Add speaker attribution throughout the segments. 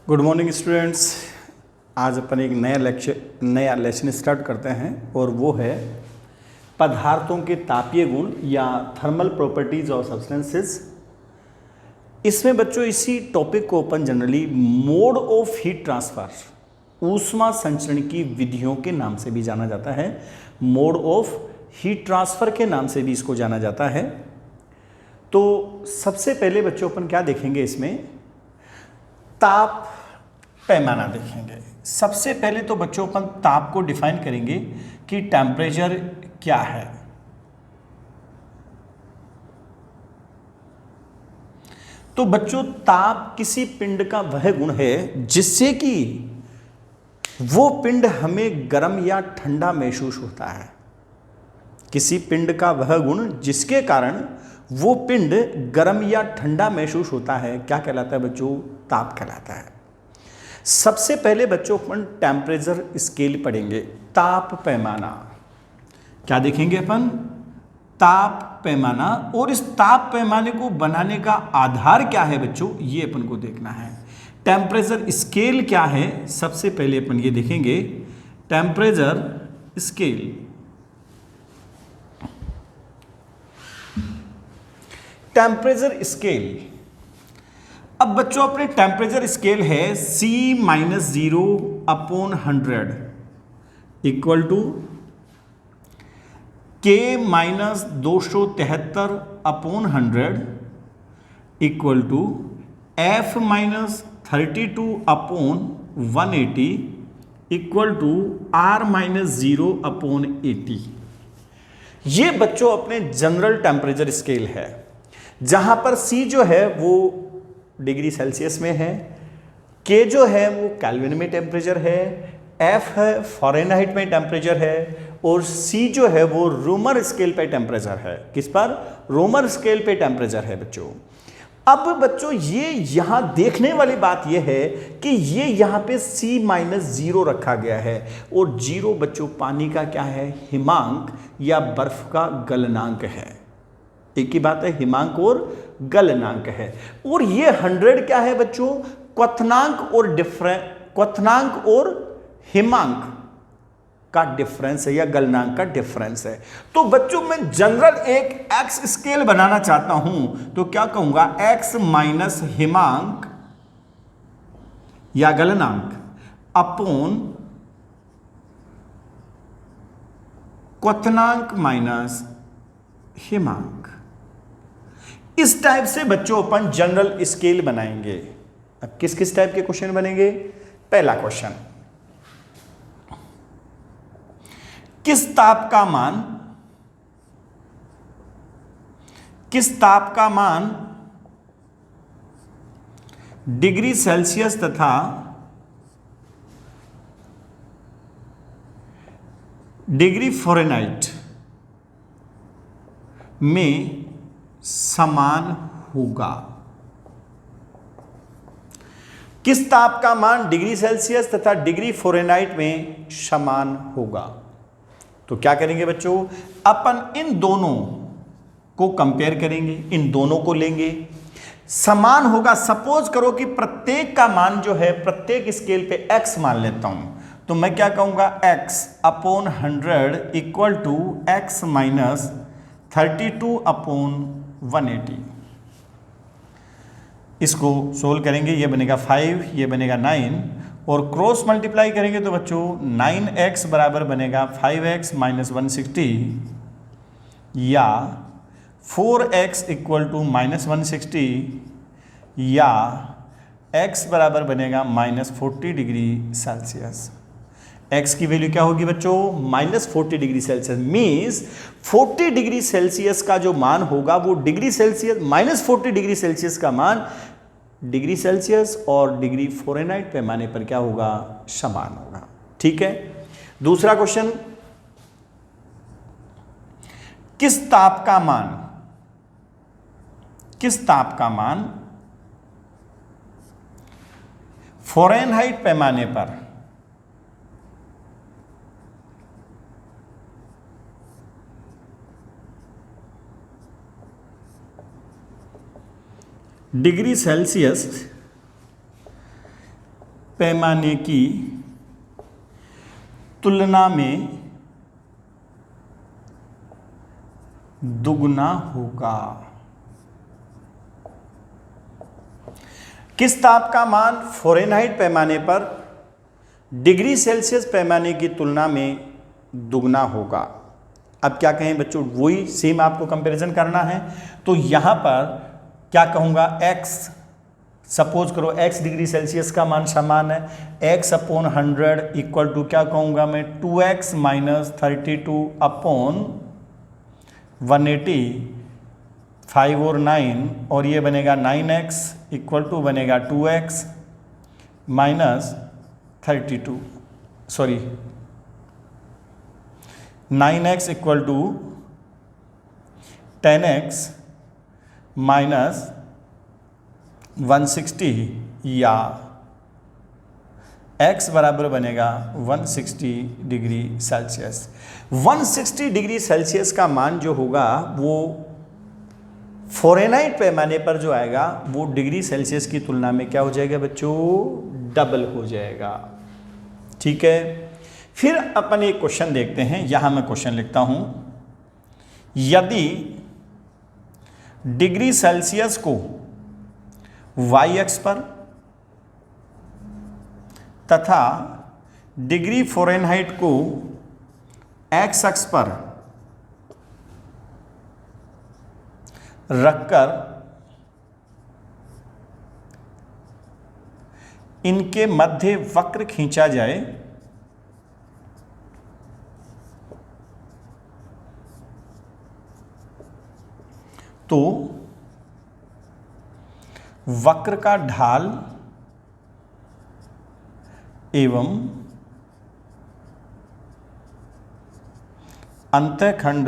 Speaker 1: Good morning students. आज अपन एक नया लेसन स्टार्ट करते हैं और वो है पदार्थों के तापीय गुण या थर्मल प्रॉपर्टीज ऑफ सब्सटेंसेस। इसमें बच्चों इसी टॉपिक को अपन generally mode of heat transfer, ऊष्मा संचरण की विधियों के नाम से भी जाना जाता है। मोड ऑफ हीट ट्रांसफर के नाम से भी इसको जाना जाता है। तो सबसे पहले बच्चों अपन क्या देखेंगे, इसमें ताप पैमाना देखेंगे। सबसे पहले तो बच्चों अपन ताप को डिफाइन करेंगे कि टेम्परेचर क्या है। तो बच्चों ताप किसी पिंड का वह गुण है जिससे कि वो पिंड हमें गर्म या ठंडा महसूस होता है। किसी पिंड का वह गुण जिसके कारण वो पिंड गर्म या ठंडा महसूस होता है क्या कहलाता है बच्चों? ताप कहलाता है। सबसे पहले बच्चों अपन टेम्परेचर स्केल पढ़ेंगे। ताप पैमाना क्या देखेंगे अपन? ताप पैमाना। और इस ताप पैमाने को बनाने का आधार क्या है बच्चों, ये अपन को देखना है। टेम्परेचर स्केल क्या है, सबसे पहले अपन ये देखेंगे। Temperature scale, temperature scale. अब बच्चों अपने टेम्परेचर स्केल है C-0/100 equal to K-273/100 equal to F-32/180 equal to R-0/80। ये बच्चों अपने जनरल टेम्परेचर स्केल है, जहां पर C जो है वो डिग्री सेल्सियस में है, K जो है वो केल्विन में टेम्परेचर है, F है फ़ारेनहाइट में टेम्परेचर है, और C जो है वो रोमर स्केल पे टेम्परेचर है। किस पर? रोमर स्केल पे टेम्परेचर है बच्चों। अब बच्चों ये यहां देखने वाली बात ये है कि ये यहां पे C-0 रखा गया है, और 0 बच्चों पानी का क्या है? हिमांक या बर्फ का गलनांक है। एक ही बात है, हिमांक और गलनांक है। और ये 100 क्या है बच्चों? क्वथनांक और हिमांक का डिफरेंस है या गलनांक का डिफरेंस है। तो बच्चों मैं जनरल एक एक्स स्केल बनाना चाहता हूं तो क्या कहूंगा? एक्स माइनस हिमांक या गलनांक अपॉन क्वथनांक माइनस हिमांक। इस टाइप से बच्चों अपन जनरल स्केल बनाएंगे। अब किस किस टाइप के क्वेश्चन बनेंगे? पहला क्वेश्चन, किस ताप का मान डिग्री सेल्सियस तथा डिग्री फ़ारेनहाइट में समान होगा? किस ताप का मान डिग्री सेल्सियस तथा डिग्री फ़ारेनहाइट में समान होगा? तो क्या करेंगे बच्चों? अपन इन दोनों को कंपेयर करेंगे, इन दोनों को लेंगे। समान होगा, सपोज करो कि प्रत्येक का मान जो है प्रत्येक स्केल पे x मान लेता हूं, तो मैं क्या कहूंगा? x/100 equal to x-32/180। इसको सोल्व करेंगे, ये बनेगा 5, ये बनेगा 9, और क्रॉस मल्टीप्लाई करेंगे तो बच्चों 9x बराबर बनेगा 5x माइनस 160, या 4x इक्वल टू माइनस 160, या x बराबर बनेगा -40 डिग्री सेल्सियस। x की वैल्यू क्या होगी बच्चों? -40 degree Celsius. Means 40 degree Celsius का जो मान होगा वो डिग्री सेल्सियस -40 डिग्री सेल्सियस का मान डिग्री सेल्सियस और डिग्री फ़ारेनहाइट पैमाने पर क्या होगा? समान होगा। ठीक है। दूसरा क्वेश्चन, किस ताप का मान फ़ारेनहाइट पैमाने पर डिग्री सेल्सियस पैमाने की तुलना में दुगना होगा। किस ताप का मान फ़ारेनहाइट पैमाने पर डिग्री सेल्सियस पैमाने की तुलना में दुगना होगा? अब क्या कहें बच्चों, वही सेम आपको कंपैरिजन करना है। तो यहां पर क्या कहूंगा, x, सपोज करो x डिग्री सेल्सियस का मान समान है, x अपॉन 100 इक्वल टू क्या कहूंगा मैं, 2x माइनस 32 अपॉन 180, 5 और 9, और ये बनेगा 9x इक्वल टू बनेगा 2x minus 32, sorry 9x equal to 10x minus 160, या x बराबर बनेगा 160 डिग्री सेल्सियस। 160 डिग्री सेल्सियस का मान जो होगा वो फ़ारेनहाइट पैमाने पर जो आएगा वो डिग्री सेल्सियस की तुलना में क्या हो जाएगा बच्चों, डबल हो जाएगा। ठीक है, फिर अपन एक क्वेश्चन देखते हैं। यहां मैं क्वेश्चन लिखता हूं, यदि डिग्री सेल्सियस को y अक्ष पर तथा डिग्री फ़ारेनहाइट को x अक्ष पर रखकर इनके मध्य वक्र खींचा जाए तो वक्र का ढाल एवं अंतःखंड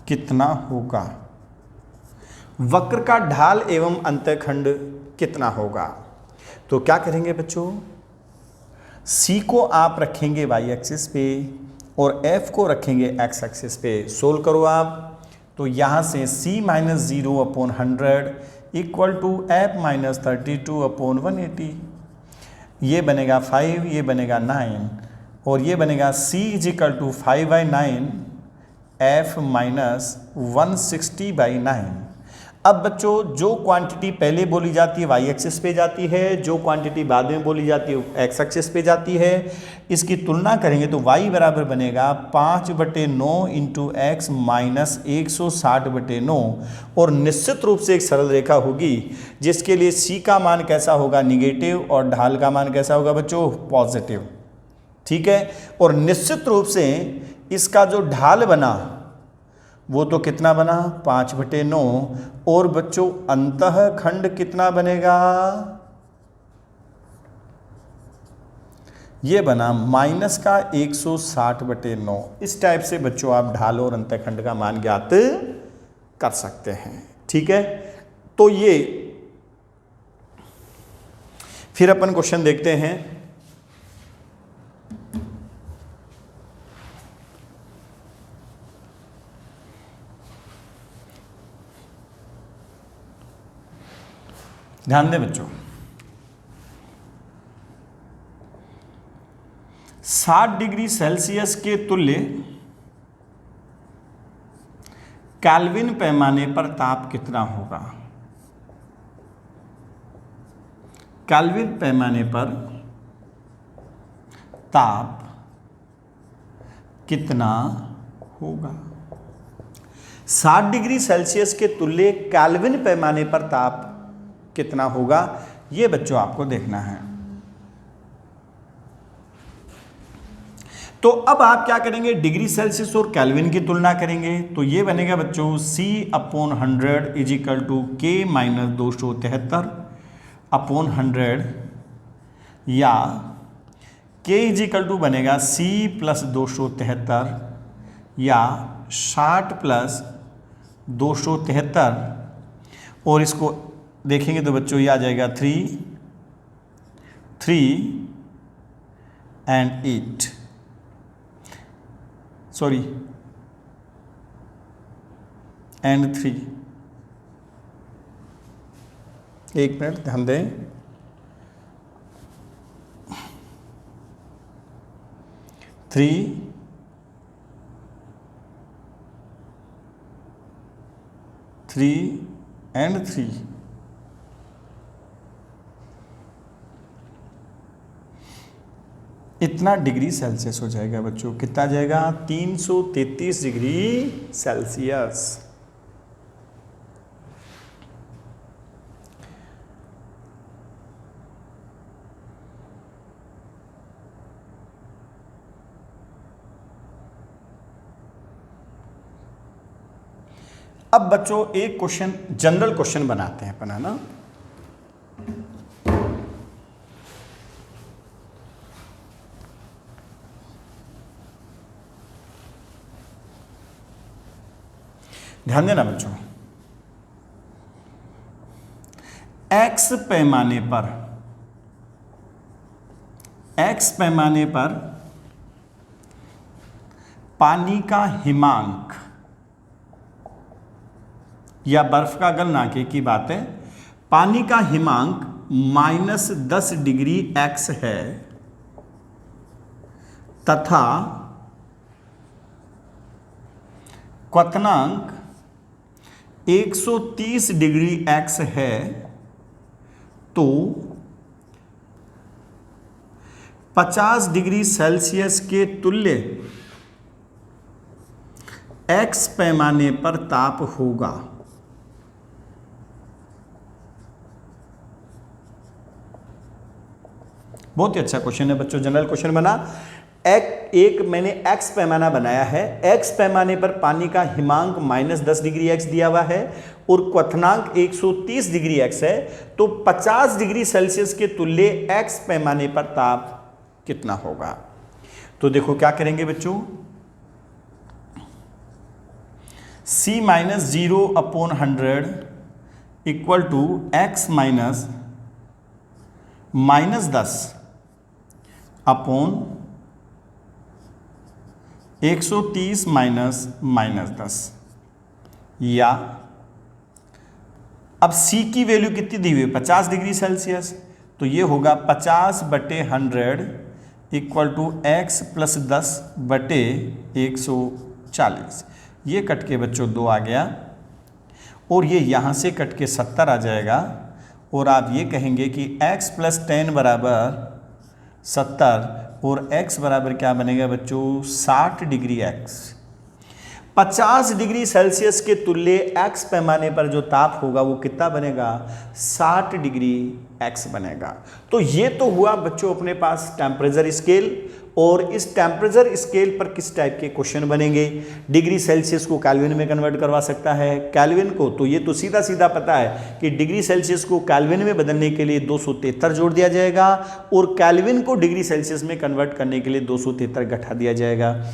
Speaker 1: कितना होगा? वक्र का ढाल एवं अंतःखंड कितना होगा? तो क्या करेंगे बच्चों, C को आप रखेंगे y एक्सिस पे और F को रखेंगे x एक्सिस पे। सोल्व करो आप, तो यहाँ से C minus 0 upon 100 equal to F minus 32 upon 180, ये बनेगा 5, ये बनेगा 9, और ये बनेगा C is equal to 5/9 F minus 160/9। अब बच्चों जो क्वांटिटी पहले बोली जाती है y एक्सिस पे जाती है, जो क्वांटिटी बाद में बोली जाती है x एक्सिस पे जाती है। इसकी तुलना करेंगे तो y बराबर बनेगा 5/9 इंटू एक्स माइनस 160/9, और निश्चित रूप से एक सरल रेखा होगी जिसके लिए c का मान कैसा होगा, निगेटिव, और ढाल का मान कैसा होगा बच्चों, पॉजिटिव। ठीक है, और निश्चित रूप से इसका जो ढाल बना वो तो कितना बना, 5/9, और बच्चों अंतःखंड कितना बनेगा, ये बना माइनस का 160/9। इस टाइप से बच्चों आप ढाल और अंतःखंड का मान ज्ञात कर सकते हैं। ठीक है, तो ये फिर अपन क्वेश्चन देखते हैं। ध्यान दें बच्चों, 60 डिग्री सेल्सियस के तुल्य केल्विन पैमाने पर ताप कितना होगा? केल्विन पैमाने पर ताप कितना होगा? 60 डिग्री सेल्सियस के तुल्य केल्विन पैमाने पर ताप कितना होगा, ये बच्चों आपको देखना है। तो अब आप क्या करेंगे, डिग्री सेल्सियस और केल्विन की तुलना करेंगे। तो ये बनेगा बच्चों C upon 100 is equal to K minus 273 upon 100, या K इज इक्वल टू बनेगा C प्लस 273 या 60 प्लस 273, और इसको देखेंगे तो बच्चों ये आ जाएगा 3 एंड 8, सॉरी एंड 3। एक मिनट ध्यान दें, 3 and 3। इतना डिग्री सेल्सियस हो जाएगा बच्चों। कितना जाएगा? 333 डिग्री सेल्सियस। अब बच्चों एक क्वेश्चन, जनरल क्वेश्चन बनाते हैं अपन, है ना। ध्यान देना बच्चों, एक्स पैमाने पर पानी का हिमांक या बर्फ का गलनांक की बात है। पानी का हिमांक -10 डिग्री एक्स है तथा क्वथनांक 130 डिग्री एक्स है, तो 50 डिग्री सेल्सियस के तुल्य एक्स पैमाने पर ताप होगा। बहुत ही अच्छा क्वेश्चन है बच्चों, जनरल क्वेश्चन बना। एक मैंने एक्स पैमाना बनाया है। एक्स पैमाने पर पानी का हिमांक -10 डिग्री एक्स दिया हुआ है और क्वथनांक 130 डिग्री एक्स है, तो 50 डिग्री सेल्सियस के तुल्य एक्स पैमाने पर ताप कितना होगा। तो देखो क्या करेंगे बच्चों, C - 0/100 equal to x -10 upon 130 -10, या अब C की वैल्यू कितनी दी हुई है? 50 डिग्री सेल्सियस, तो ये होगा 50/100 इक्वल टू एक्स + 10/140। ये कट के बच्चों 2 आ गया और ये यहाँ से कट के 70 आ जाएगा, और आप ये कहेंगे कि x + 10 = 70 और x बराबर क्या बनेगा बच्चों? 60 डिग्री x। 50 डिग्री सेल्सियस के तुल्य x पैमाने पर जो ताप होगा वो कितना बनेगा? 60 डिग्री x बनेगा। तो ये तो हुआ बच्चों अपने पास टेम्परेचर स्केल, और इस टेम्परेचर स्केल पर किस टाइप के क्वेश्चन बनेंगे। डिग्री सेल्सियस को केल्विन में कन्वर्ट करवा सकता है, केल्विन को तो ये तो सीधा सीधा पता है कि डिग्री सेल्सियस को केल्विन में बदलने के लिए 273 जोड़ दिया जाएगा, और केल्विन को डिग्री सेल्सियस में कन्वर्ट करने के लिए 273 घटा दिया जाएगा।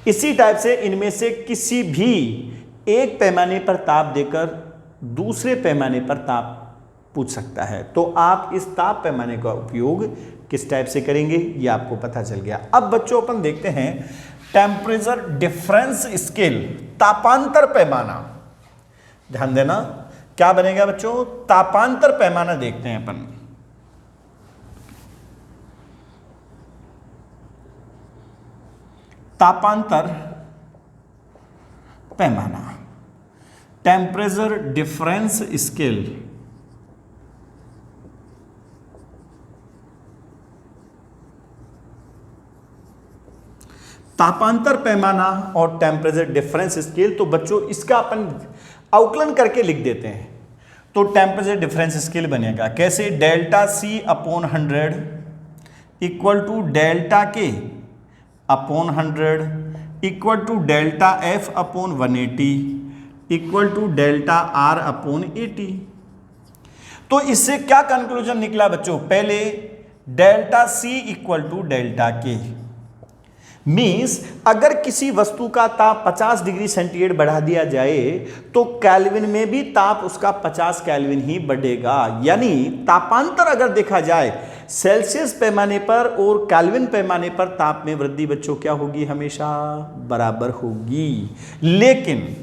Speaker 1: इसी टाइप से इनमें से किसी भी एक पैमाने पर ताप देकर दूसरे पैमाने पर ताप पूछ सकता है। तो आप इस ताप पैमाने का उपयोग किस टाइप से करेंगे ये आपको पता चल गया। अब बच्चों अपन देखते हैं टेम्परेचर डिफरेंस स्केल, तापांतर पैमाना। ध्यान देना क्या बनेगा बच्चों? तापांतर पैमाना देखते हैं अपन। तापांतर पैमाना, टेम्परेचर डिफरेंस स्केल। तापांतर पैमाना और टेम्परेचर डिफरेंस स्केल, तो बच्चों इसका अपन आउटलाइन करके लिख देते हैं। तो टेम्परेचर डिफरेंस स्केल बनेगा कैसे? ΔC/100 equal to ΔK/100 equal to ΔF/180 equal to ΔR/80। तो इससे क्या कंक्लूजन निकला बच्चों? पहले ΔC equal to ΔK means अगर किसी वस्तु का ताप 50 डिग्री सेंटीग्रेड बढ़ा दिया जाए तो केल्विन में भी ताप उसका 50 केल्विन ही बढ़ेगा। यानी तापांतर अगर देखा जाए सेल्सियस पैमाने पर और केल्विन पैमाने पर ताप में वृद्धि बच्चों क्या होगी? हमेशा बराबर होगी। लेकिन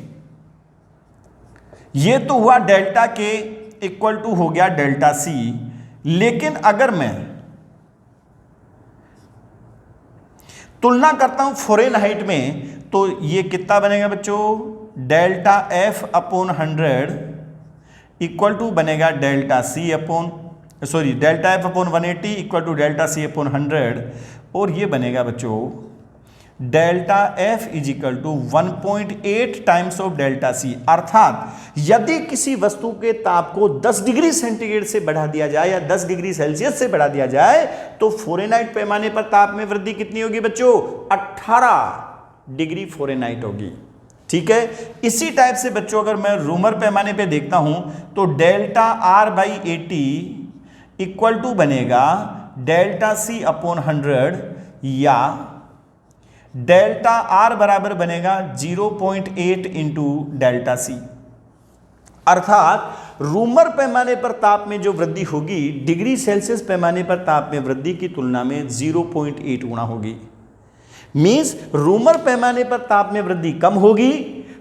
Speaker 1: ये तो हुआ ΔK इक्वल टू हो गया ΔC, लेकिन अगर मैं तुलना करता हूं फ़ारेनहाइट में, तो ये कितना बनेगा बच्चों, delta F upon 100 equal to बनेगा delta F upon 180 equal to delta C upon 100, और ये बनेगा बच्चों delta F is equal to 1.8 times of delta C. अर्थात यदि किसी वस्तु के ताप को 10 डिग्री सेंटीग्रेड से बढ़ा दिया जाए या 10 डिग्री सेल्सियस से बढ़ा दिया जाए तो फ़ारेनहाइट पैमाने पर ताप में वृद्धि कितनी होगी बच्चों, 18 डिग्री फ़ारेनहाइट होगी। ठीक है, इसी टाइप से बच्चों अगर मैं रूमर पैमाने पे देखता हूं तो delta R by 80 equal to बनेगा डेल्टा सी अपॉन 100, या डेल्टा आर बराबर बनेगा 0.8 इंटू डेल्टा सी। अर्थात रूमर पैमाने पर ताप में जो वृद्धि होगी डिग्री सेल्सियस पैमाने पर ताप में वृद्धि की तुलना में 0.8 गुना होगी। मींस रूमर पैमाने पर ताप में वृद्धि कम होगी,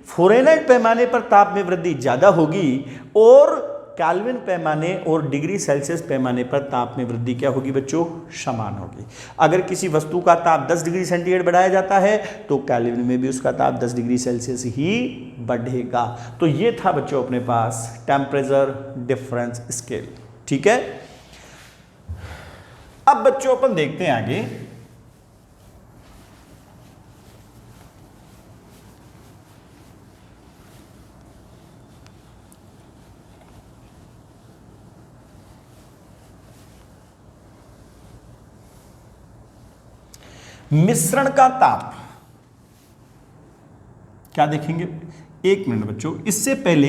Speaker 1: फ़ारेनहाइट पैमाने पर ताप में वृद्धि ज्यादा होगी, और केल्विन पैमाने और डिग्री सेल्सियस पैमाने पर ताप में वृद्धि क्या होगी बच्चों, समान होगी। अगर किसी वस्तु का ताप 10 डिग्री सेंटीग्रेड बढ़ाया जाता है तो केल्विन में भी उसका ताप 10 डिग्री सेल्सियस ही बढ़ेगा। तो ये था बच्चों अपने पास टेम्परेचर डिफरेंस स्केल। ठीक है, अब बच्चों अपन देखते हैं आगे। मिश्रण का ताप क्या देखेंगे, एक मिनट बच्चों, इससे पहले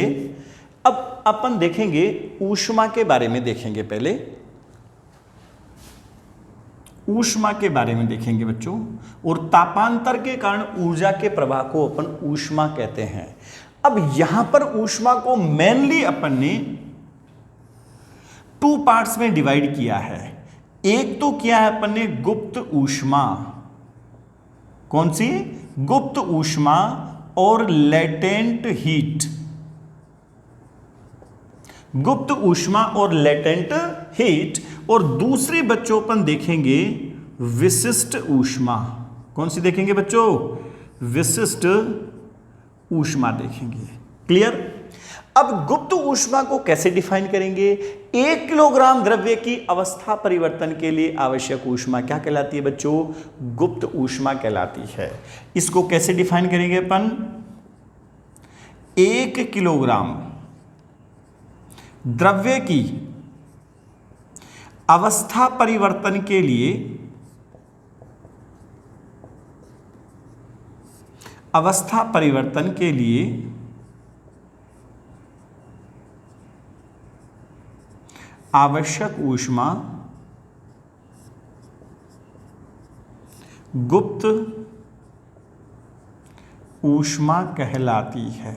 Speaker 1: अब अपन देखेंगे ऊष्मा के बारे में देखेंगे। पहले ऊष्मा के बारे में देखेंगे बच्चों, और तापांतर के कारण ऊर्जा के प्रवाह को अपन ऊष्मा कहते हैं। अब यहां पर ऊष्मा को मेनली अपन ने 2 पार्ट्स में डिवाइड किया है। एक तो किया है अपन ने गुप्त ऊष्मा, कौन सी, गुप्त ऊष्मा, और लेटेंट हीट। गुप्त ऊष्मा और लेटेंट हीट, और दूसरी बच्चों अपन देखेंगे विशिष्ट ऊष्मा। कौन सी देखेंगे बच्चों, विशिष्ट ऊष्मा देखेंगे। क्लियर। अब गुप्त ऊष्मा को कैसे डिफाइन करेंगे, 1 किलोग्राम द्रव्य की अवस्था परिवर्तन के लिए आवश्यक ऊष्मा क्या कहलाती है बच्चों, गुप्त ऊष्मा कहलाती है। इसको कैसे डिफाइन करेंगे अपन, 1 किलोग्राम द्रव्य की अवस्था परिवर्तन के लिए आवश्यक ऊष्मा गुप्त ऊष्मा कहलाती है।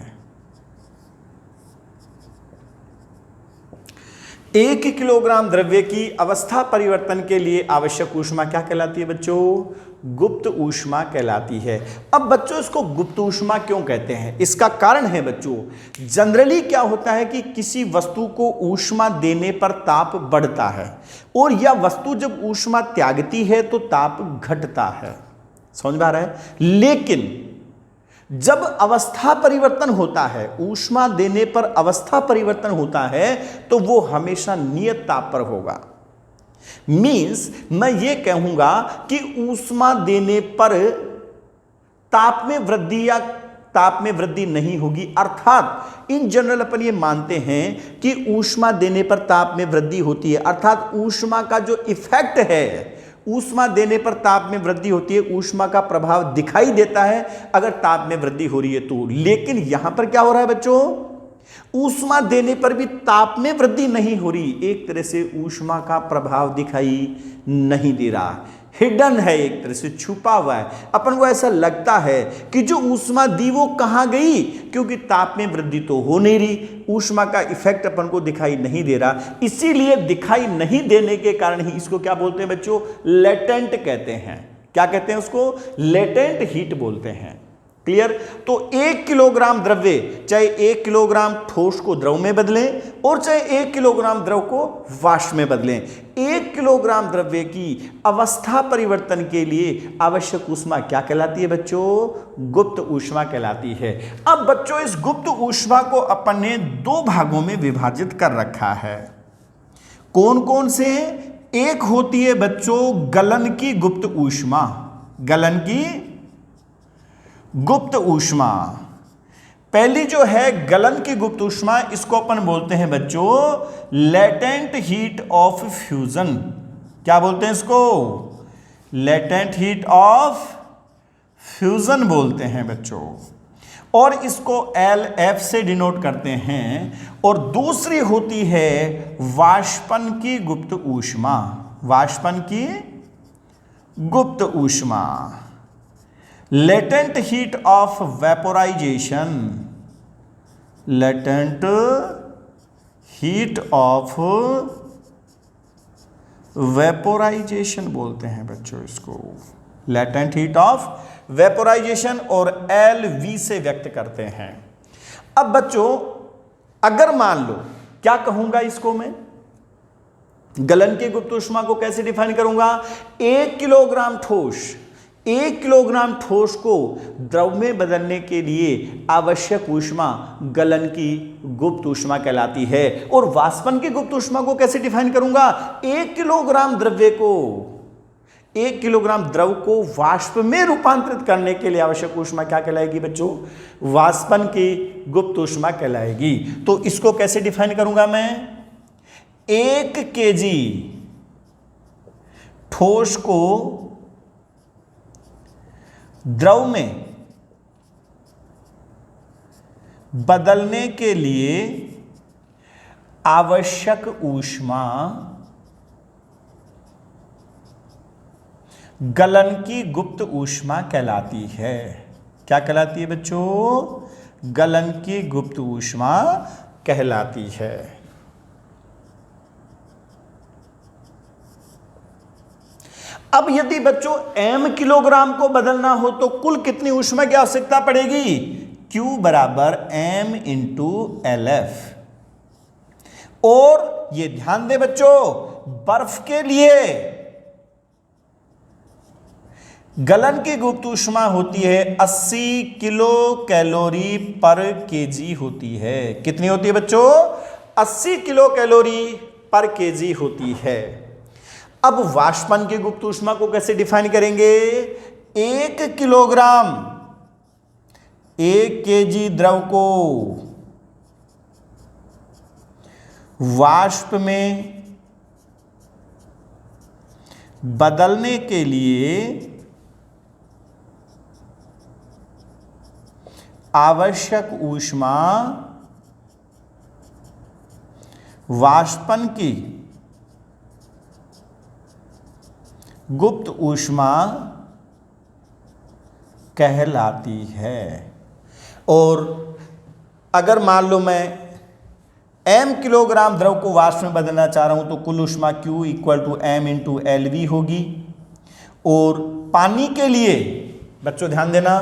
Speaker 1: 1 किलोग्राम द्रव्य की अवस्था परिवर्तन के लिए आवश्यक ऊष्मा क्या कहलाती है बच्चों, गुप्त ऊष्मा कहलाती है। अब बच्चों इसको गुप्त ऊष्मा क्यों कहते हैं, इसका कारण है बच्चों, जनरली क्या होता है कि किसी वस्तु को ऊष्मा देने पर ताप बढ़ता है, और यह वस्तु जब ऊष्मा त्यागती है तो ताप घटता है। समझ में आ रहा है। लेकिन जब अवस्था परिवर्तन होता है, ऊष्मा देने पर अवस्था परिवर्तन होता है, तो वो हमेशा नियत ताप पर होगा। मींस मैं ये कहूंगा कि ऊष्मा देने पर ताप में वृद्धि या ताप में वृद्धि नहीं होगी। अर्थात इन जनरल अपन ये मानते हैं कि ऊष्मा देने पर ताप में वृद्धि होती है, अर्थात ऊष्मा का जो इफेक्ट है, ऊष्मा देने पर ताप में वृद्धि होती है, ऊष्मा का प्रभाव दिखाई देता है अगर ताप में वृद्धि हो रही है तो। लेकिन यहां पर क्या हो रहा है बच्चों, ऊष्मा देने पर भी ताप में वृद्धि नहीं हो रही, एक तरह से ऊष्मा का प्रभाव दिखाई नहीं दे रहा, हिडन है, एक तरह से छुपा हुआ है। अपन को ऐसा लगता है कि जो ऊष्मा दी वो कहां गई, क्योंकि ताप में वृद्धि तो हो नहीं रही, ऊष्मा का इफेक्ट अपन को दिखाई नहीं दे रहा। इसीलिए दिखाई नहीं देने के कारण ही इसको क्या बोलते हैं बच्चों, लेटेंट कहते हैं। क्या कहते हैं उसको, लेटेंट हीट बोलते हैं। क्लियर। तो 1 किलोग्राम द्रव्य चाहे 1 किलोग्राम ठोस को द्रव में बदलें और चाहे 1 किलोग्राम द्रव को वाष्प में बदलें, 1 किलोग्राम द्रव्य की अवस्था परिवर्तन के लिए आवश्यक ऊष्मा क्या कहलाती है बच्चों? गुप्त ऊष्मा कहलाती है। अब बच्चों इस गुप्त ऊष्मा को अपन ने 2 भागों में विभाजित कर रखा है। कौन कौन से? एक होती है बच्चों गलन की गुप्त ऊष्मा, गलन की गुप्त ऊष्मा। पहली जो है गलन की गुप्त ऊष्मा, इसको अपन बोलते हैं बच्चों लेटेंट हीट ऑफ फ्यूजन। क्या बोलते हैं इसको? लेटेंट हीट ऑफ फ्यूजन बोलते हैं बच्चों, और इसको LF से डिनोट करते हैं। और दूसरी होती है वाष्पन की गुप्त ऊष्मा, वाष्पन की गुप्त ऊष्मा, latent heat of vaporisation, latent heat of vaporisation बोलते हैं बच्चों इसको, लेटेंट हीट ऑफ वेपोराइजेशन, और LV से व्यक्त करते हैं। अब बच्चों अगर मान लो, क्या कहूंगा इसको मैं, गलन की गुप्त ऊष्मा को कैसे डिफाइन करूंगा? 1 किलोग्राम ठोस, 1 किलोग्राम ठोस को द्रव में बदलने के लिए आवश्यक ऊष्मा गलन की गुप्त ऊष्मा कहलाती है। और वाष्पन की गुप्त ऊष्मा को कैसे डिफाइन करूंगा? 1 किलोग्राम द्रव्य को, 1 किलोग्राम द्रव को वाष्प में रूपांतरित करने के लिए आवश्यक ऊष्मा क्या कहलाएगी बच्चों? वाष्पन की गुप्त ऊष्मा कहलाएगी। तो इसको कैसे डिफाइन करूंगा मैं? 1 kg ठोस को द्रव में बदलने के लिए आवश्यक ऊष्मा गलन की गुप्त ऊष्मा कहलाती है। क्या कहलाती है बच्चों? गलन की गुप्त ऊष्मा कहलाती है। अब यदि बच्चों m किलोग्राम को बदलना हो तो कुल कितनी ऊष्मा की आवश्यकता पड़ेगी? Q बराबर m इंटू LF। और ये ध्यान दे बच्चों, बर्फ के लिए गलन की गुप्त ऊष्मा होती है 80 किलो कैलोरी पर केजी होती है। कितनी होती है बच्चों? 80 किलो कैलोरी पर केजी होती है। अब वाष्पन की गुप्त ऊष्मा को कैसे डिफाइन करेंगे? 1 किलोग्राम 1 केजी द्रव को वाष्प में बदलने के लिए आवश्यक ऊष्मा वाष्पन की गुप्त ऊष्मा कहलाती है। और अगर मान लो मैं m किलोग्राम द्रव को वाष्प में बदलना चाह रहा हूं तो कुल ऊष्मा Q equal to m into LV होगी। और पानी के लिए बच्चों ध्यान देना,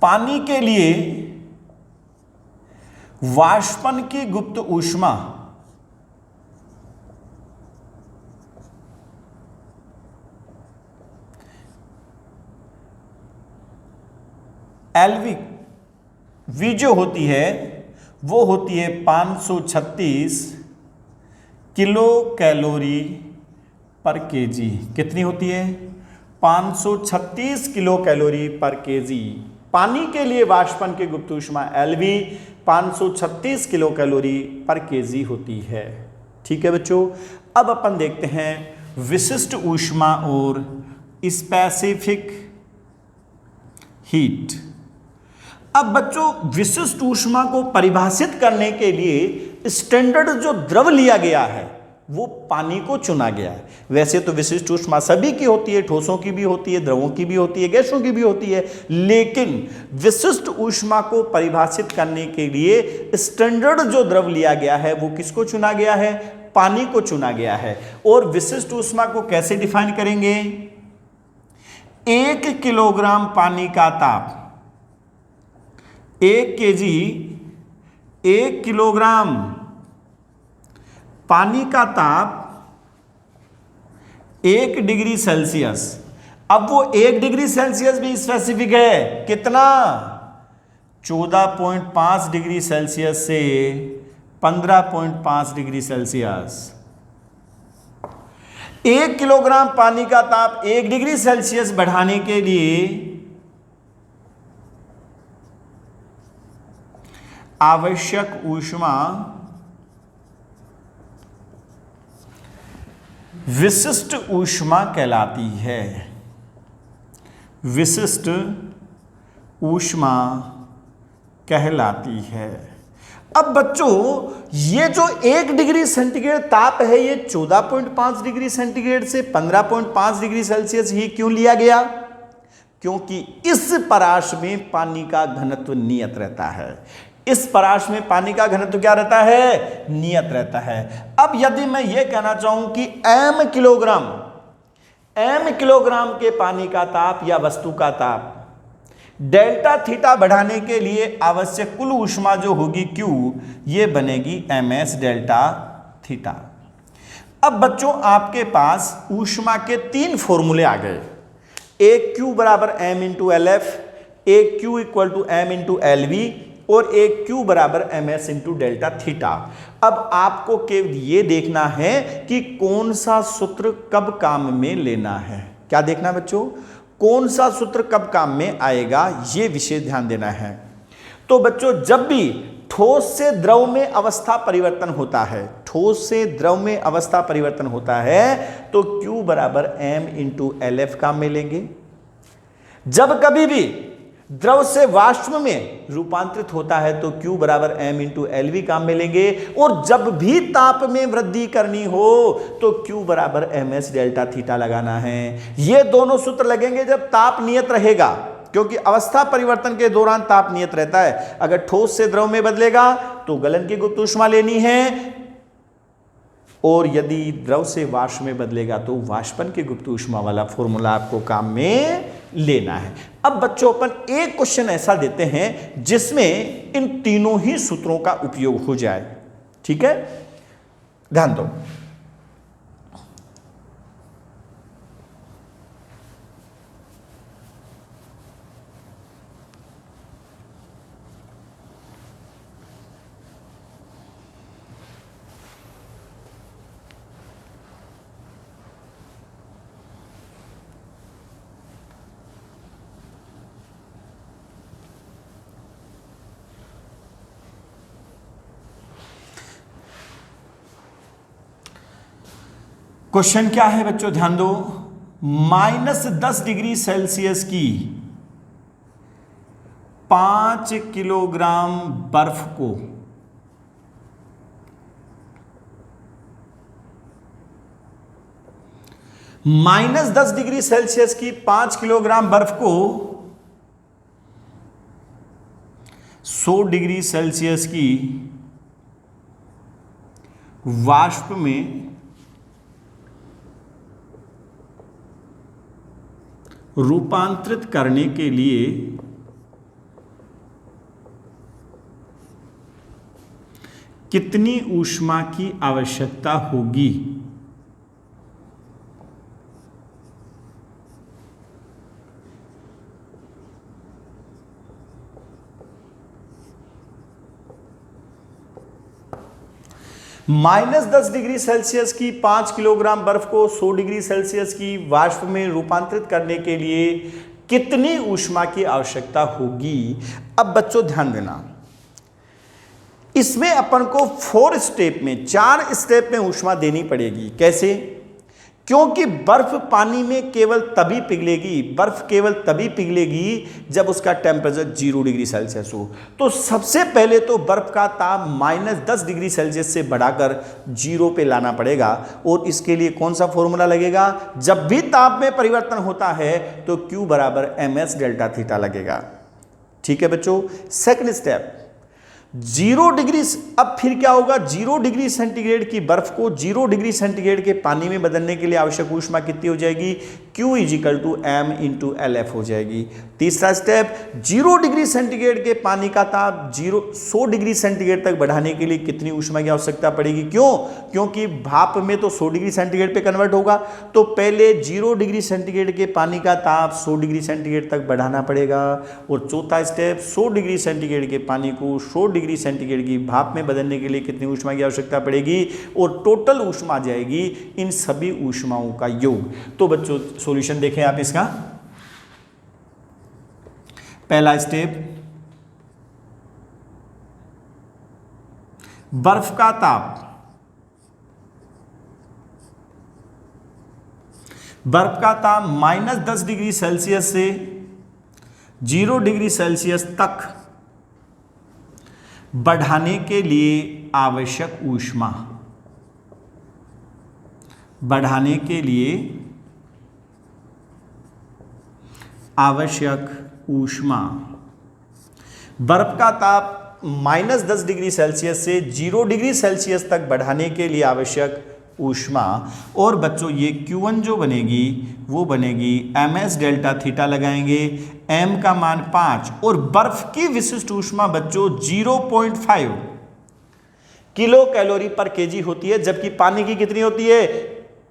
Speaker 1: पानी के लिए वाष्पन की गुप्त ऊष्मा LV V जो होती है वो होती है 536 किलो कैलोरी पर केजी। कितनी होती है? 536 किलो कैलोरी पर केजी। पानी के लिए वाष्पन की गुप्त ऊष्मा LV 536 किलो कैलोरी पर केजी होती है। ठीक है बच्चों, अब अपन देखते हैं विशिष्ट ऊष्मा और स्पेसिफिक हीट। अब बच्चों विशिष्ट ऊष्मा को परिभाषित करने के लिए स्टैंडर्ड जो द्रव लिया गया है वो पानी को चुना गया है। वैसे तो विशिष्ट ऊष्मा सभी की होती है, ठोसों की भी होती है, द्रवों की भी होती है, गैसों की भी होती है, लेकिन विशिष्ट ऊष्मा को परिभाषित करने के लिए स्टैंडर्ड जो द्रव लिया गया है वो किसको चुना गया है? पानी को चुना गया है। और विशिष्ट ऊष्मा को कैसे डिफाइन करेंगे? किलोग्राम पानी का ताप, 1 केजी 1 किलोग्राम पानी का ताप 1 डिग्री सेल्सियस। अब वो 1 डिग्री सेल्सियस भी स्पेसिफिक है, कितना? 14.5 डिग्री सेल्सियस से 15.5 डिग्री सेल्सियस। 1 किलोग्राम पानी का ताप 1 डिग्री सेल्सियस बढ़ाने के लिए आवश्यक ऊष्मा विशिष्ट ऊष्मा कहलाती है। विशिष्ट ऊष्मा कहलाती है। अब बच्चों, ये जो 1 डिग्री सेंटीग्रेड ताप है, ये 14.5 डिग्री सेंटीग्रेड से 15.5 डिग्री सेल्सियस ही क्यों लिया गया? क्योंकि इस पराश में पानी का घनत्व नियत रहता है। इस पराश में पानी का घनत्व क्या रहता है? नियत रहता है। अब यदि मैं ये कहना चाहूं कि m किलोग्राम के पानी का ताप या वस्तु का ताप डेल्टा थीटा बढ़ाने के लिए आवश्यक कुल ऊष्मा जो होगी Q, ये बनेगी ms डेल्टा थीटा। अब बच्चों, आपके पास ऊष्मा के 3 फॉर्मूले आ गए। एक Q बराबर m इंटू LF, एक Q equal to m into LV और एक Q बराबर ms इंटू डेल्टा थीटा। अब आपको केवल ये देखना है कि कौन सा सूत्र कब काम में लेना है। क्या देखना बच्चों? कौन सा सूत्र कब काम में आएगा, ये विषय ध्यान देना है। तो बच्चों, जब भी ठोस से द्रव में अवस्था परिवर्तन होता है, ठोस से द्रव में अवस्था परिवर्तन होता है, तो Q बराबर m इंटू LF काम में लेंगे। जब कभी भी द्रव से वाष्प में रूपांतरित होता है तो Q बराबर m इंटू LV काम में लेंगे। और जब भी ताप में वृद्धि करनी हो तो Q बराबर ms डेल्टा थीटा लगाना है। ये दोनों सूत्र लगेंगे जब ताप नियत रहेगा, क्योंकि अवस्था परिवर्तन के दौरान ताप नियत रहता है। अगर ठोस से द्रव में बदलेगा तो गलन की गुप्त ऊष्मा लेनी है, और यदि द्रव से वाष्प में बदलेगा तो वाष्पन की गुप्त ऊष्मा वाला फॉर्मूला आपको काम में लेना है। अब बच्चों, अपन एक क्वेश्चन ऐसा देते हैं जिसमें इन तीनों ही सूत्रों का उपयोग हो जाए। ठीक है, ध्यान दो। क्वेश्चन क्या है बच्चों, ध्यान दो। -10 डिग्री सेल्सियस की 5 किलोग्राम बर्फ को -10 डिग्री सेल्सियस की 5 किलोग्राम बर्फ को 100 डिग्री सेल्सियस की वाष्प में रूपांतरित करने के लिए कितनी ऊष्मा की आवश्यकता होगी? -10 डिग्री सेल्सियस की 5 किलोग्राम बर्फ को 100 डिग्री सेल्सियस की वाष्प में रूपांतरित करने के लिए कितनी ऊष्मा की आवश्यकता होगी? अब बच्चों ध्यान देना, इसमें अपन को 4 स्टेप में, 4 स्टेप में ऊष्मा देनी पड़ेगी। कैसे? क्योंकि बर्फ पानी में केवल तभी पिघलेगी, बर्फ केवल तभी पिघलेगी जब उसका टेम्परेचर 0 डिग्री सेल्सियस हो। तो सबसे पहले तो बर्फ का ताप -10 डिग्री सेल्सियस से बढ़ाकर 0 पे लाना पड़ेगा। और इसके लिए कौन सा फॉर्मूला लगेगा? जब भी ताप में परिवर्तन होता है तो Q बराबर ms डेल्टा थीटा लगेगा। ठीक है बच्चों। सेकंड स्टेप, 0 डिग्री, अब फिर क्या होगा, 0 डिग्री सेंटीग्रेड की बर्फ को 0 डिग्री सेंटीग्रेड के पानी में बदलने के लिए आवश्यक ऊष्मा कितनी हो जाएगी, Q = M × LF हो जाएगी। तीसरा स्टेप, 0 डिग्री सेंटीग्रेड के पानी का ताप 100 डिग्री सेंटीग्रेड तक बढ़ाने के लिए कितनी ऊष्मा की आवश्यकता पड़ेगी, क्यों, क्योंकि भाप में तो 100 डिग्री सेंटीग्रेड पे कन्वर्ट होगा, तो पहले 0 डिग्री सेंटीग्रेड के पानी का ताप 100 डिग्री सेंटीग्रेड तक बढ़ाना पड़ेगा। और चौथा स्टेप, 100 डिग्री सेंटीग्रेड के पानी को 100 डिग्री सेंटीग्रेड की भाप में बदलने के लिए कितनी ऊष्मा की आवश्यकता पड़ेगी, और टोटल ऊष्मा आ जाएगी इन सभी ऊष्माओं का योग। तो बच्चों सॉल्यूशन देखें आप इसका। पहला स्टेप, बर्फ का ताप, -10 डिग्री सेल्सियस से 0 डिग्री सेल्सियस तक बढ़ाने के लिए आवश्यक ऊष्मा, बढ़ाने के लिए आवश्यक ऊष्मा, बर्फ का ताप -10 डिग्री सेल्सियस से 0 डिग्री सेल्सियस तक बढ़ाने के लिए आवश्यक ऊष्मा। और बच्चों ये Q1 जो बनेगी वो बनेगी ms डेल्टा थीटा लगाएंगे, m का मान 5 और बर्फ की विशिष्ट ऊष्मा बच्चों 0.5 किलो कैलोरी पर केजी होती है, जबकि पानी की कितनी होती है,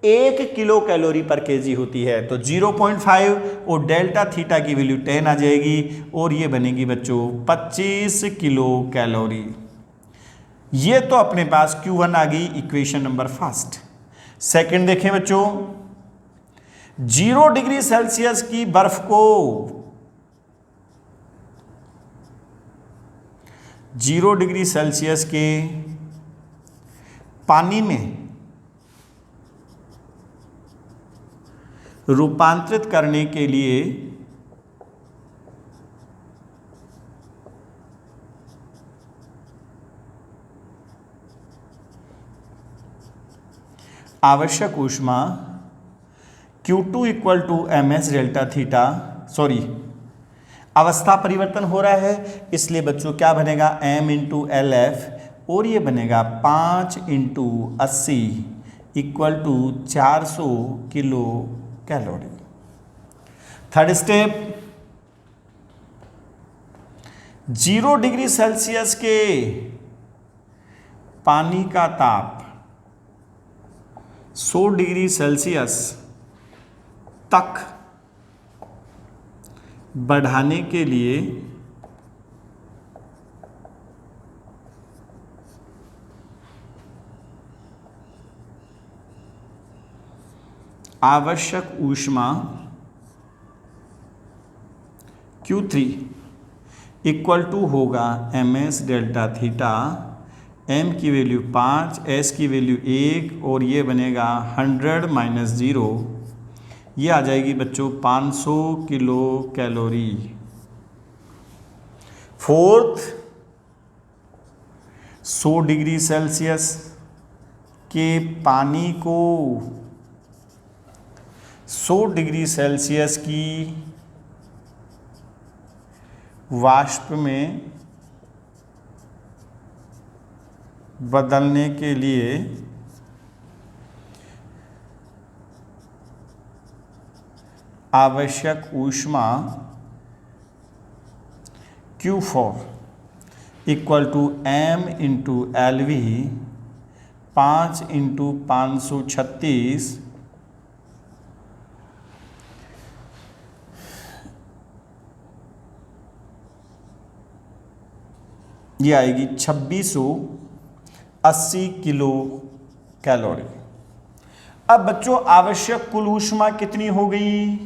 Speaker 1: 1 किलो कैलोरी पर केजी होती है। तो 0.5 और डेल्टा थीटा की वैल्यू 10 आ जाएगी और ये बनेगी बच्चों 25 किलो कैलोरी। ये तो अपने पास Q1 आ गई, इक्वेशन नंबर फर्स्ट। सेकंड देखें बच्चों, 0 डिग्री सेल्सियस की बर्फ को 0 डिग्री सेल्सियस के पानी में रूपांतरित करने के लिए आवश्यक ऊष्मा Q2 = ms delta theta, sorry अवस्था परिवर्तन हो रहा है इसलिए बच्चों क्या बनेगा, m × LF और ये बनेगा 5 × 80 = 400 kilo calorie. Third step, 0 degree Celsius के पानी का ताप 100 डिग्री सेल्सियस तक बढ़ाने के लिए आवश्यक ऊष्मा Q3 = होगा ms डेल्टा थीटा, m की वैल्यू 5, s की वैल्यू 1 और ये बनेगा 100 - 0, ये आ जाएगी बच्चों 500 kilo calorie. Fourth, 100 degree Celsius के पानी को 100 डिग्री सेल्सियस की वाष्प में बदलने के लिए आवश्यक ऊष्मा Q4 = m × LV 5 × 536 ये आएगी 2680 किलो कैलोरी। अब बच्चों आवश्यक कुल ऊष्मा कितनी हो गई,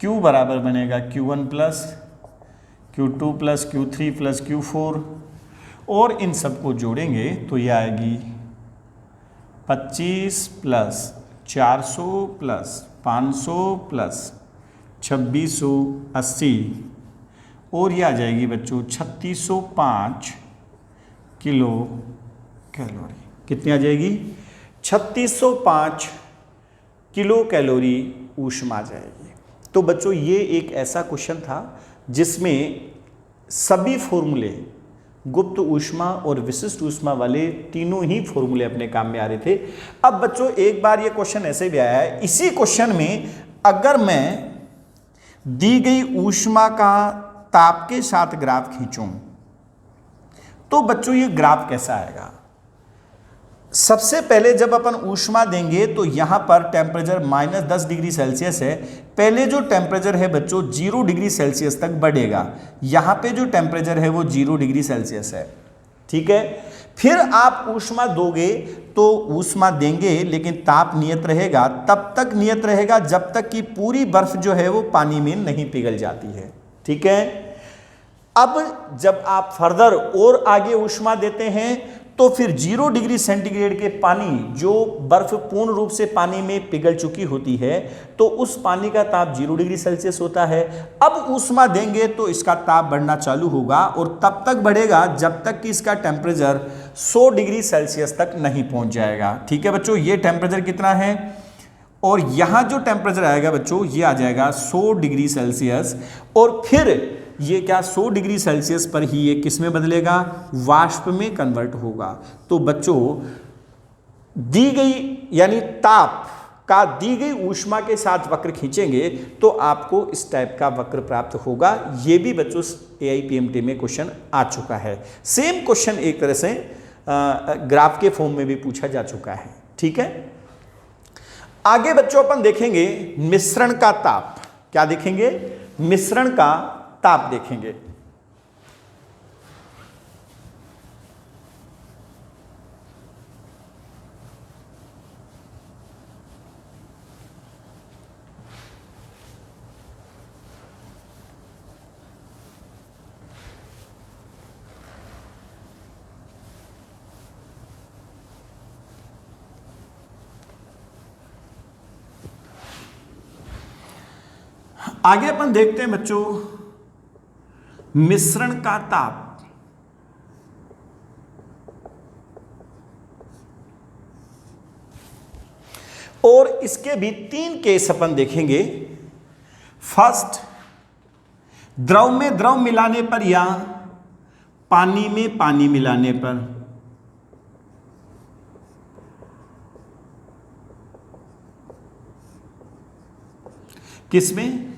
Speaker 1: Q बराबर बनेगा Q1 + Q2 + Q3 + Q4 और इन सबको जोड़ेंगे तो ये आएगी 25 + 400 + 500 + 2680 और ये आ जाएगी बच्चों 3605 किलो कैलोरी। कितनी आ जाएगी, 3605 किलो कैलोरी ऊष्मा आ जाएगी। तो बच्चों ये एक ऐसा क्वेश्चन था जिसमें सभी फॉर्मूले, गुप्त ऊष्मा और विशिष्ट ऊष्मा वाले तीनों ही फॉर्मूले अपने काम में आ रहे थे। अब बच्चों एक बार ये क्वेश्चन ऐसे भी आया है, इसी क्वेश्चन में अगर मैं दी गई ऊष्मा का ताप के साथ ग्राफ खींचूं तो बच्चों ये ग्राफ कैसा आएगा। सबसे पहले जब अपन ऊष्मा देंगे तो यहां पर टेम्परेचर -10 डिग्री सेल्सियस है। पहले जो टेम्परेचर है बच्चों 0 डिग्री सेल्सियस तक बढ़ेगा। यहां पे जो टेम्परेचर है वो 0 डिग्री सेल्सियस है, ठीक है। फिर आप ऊष्मा दोगे तो ऊष्मा देंगे लेकिन ताप नियत रहेगा, तब तक नियत रहेगा जब तक कि पूरी बर्फ जो है वो पानी में नहीं पिघल जाती है, ठीक है। अब जब आप फर्दर और आगे ऊष्मा देते हैं तो फिर 0 डिग्री सेंटीग्रेड के पानी, जो बर्फ पूर्ण रूप से पानी में पिघल चुकी होती है, तो उस पानी का ताप 0 डिग्री सेल्सियस होता है। अब ऊष्मा देंगे तो इसका ताप बढ़ना चालू होगा और तब तक बढ़ेगा जब तक कि इसका टेम्परेचर 100 डिग्री सेल्सियस तक नहीं पहुंच जाएगा, ठीक है बच्चों। ये टेम्परेचर कितना है और यहां जो टेम्परेचर आएगा बच्चों ये आ जाएगा 100 डिग्री सेल्सियस। और फिर ये क्या 100 डिग्री सेल्सियस पर ही ये किस में बदलेगा, वाष्प में कन्वर्ट होगा। तो बच्चों दी गई यानी ताप का दी गई ऊष्मा के साथ वक्र खींचेंगे तो आपको इस टाइप का वक्र प्राप्त होगा। ये भी बच्चों AIPMT में क्वेश्चन आ चुका है। सेम क्वेश्चन एक तरह से ग्राफ के फॉर्म में भी पूछा जा चुका है, ठीक है। आगे बच्चों अपन देखेंगे मिश्रण का ताप। क्या देखेंगे, मिश्रण का ताप देखेंगे। आगे अपन देखते हैं बच्चों मिश्रण का ताप। और इसके भी 3 केस अपन देखेंगे। फर्स्ट, द्रव में द्रव मिलाने पर या पानी में पानी मिलाने पर। किसमें,